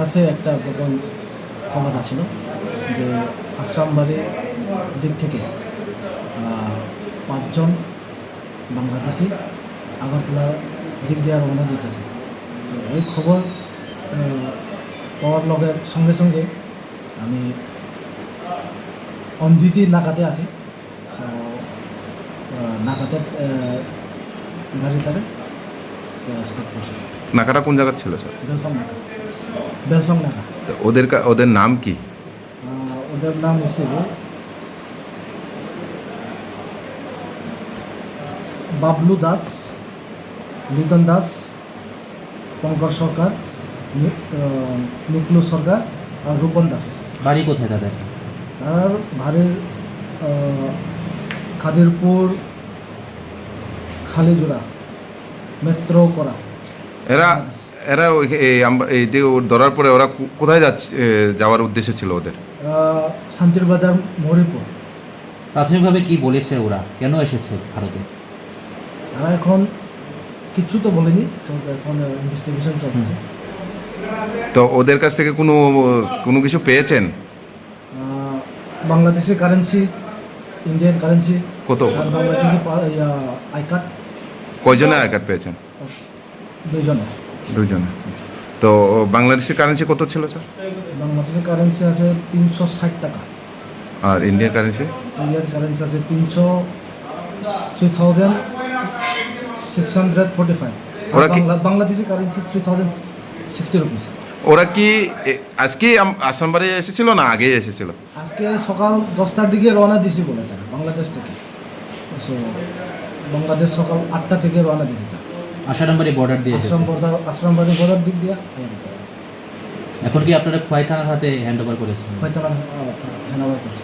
কাছে একটা গোপন খবর আছিল যে আশ্রামবাড়ির দিক থেকে 5 জন বাংলাদেশি আগরতলার দিক দিয়ে রওনা দিতেছে। তো এই খবর পাওয়ার লগের সঙ্গে সঙ্গে আমি অঞ্জিতি নাকাতে আছি। তো নাকাতে গাড়ি তারে স্টপ করছে। নাকাটা কোন জায়গার ছিল স্যার? বেলফাং নাকা। তো ওদের নাম কি? ওদের নাম হিসেবে বাবলু দাস, লিটন দাস, পঙ্কজ সরকার, নিকলু সরকার আর রূপন দাস। বাড়ি কোথায় তাদের? তার বাড়ির খাদিরপুর, খালিজোড়া, মেট্রো করা। এরা ধরার পরে ওরা কোথায় যাওয়ার উদ্দেশ্য ছিল ওদের? শান্তির বাজার, মরিপুর। প্রাথমিকভাবে কি বলেছে ওরা, কেন এসেছে ভারতে? তারা এখন কিচ্ছু তো বলেনি, এখন ইনভেস্টিগেশন চলছে। তো ওদের কাছ থেকে কোনো কিছু পেয়েছেন? বাংলাদেশের কারেন্সি, ইন্ডিয়ান কারেন্সি, কত? আর বাংলাদেশি আই কার্ড। কয়জনে আই কার্ড পেয়েছেন? 2 জন। 2 জনে। তো বাংলাদেশের কারেন্সি কত ছিল স্যার? বাংলাদেশের কারেন্সি আছে 360 টাকা। আর ইন্ডিয়ান কারেন্সি? ইন্ডিয়ান কারেন্সি আছে 3645। ওরা কি বাংলাদেশি কারেন্সি 3060 রুপিস। ওরা কি আজকে আসামবাড়ি এসেছিল না আগেই এসেছিল? আজকে সকাল 10টার দিকে রওনা দিয়েছি বলে তারা বাংলাদেশ থেকে। সো বাংলাদেশ সকাল 8টা থেকে রওনা দিয়েছি। আসামবাড়ি বর্ডার দিয়ে আশ্রামবাড়ি বর্ডার দিক দিয়ে। এখন কি আপনারা খোয়াই থানার হাতে হ্যান্ড ওভার করেছেন? হয়তো হ্যান্ড ওভার করছে।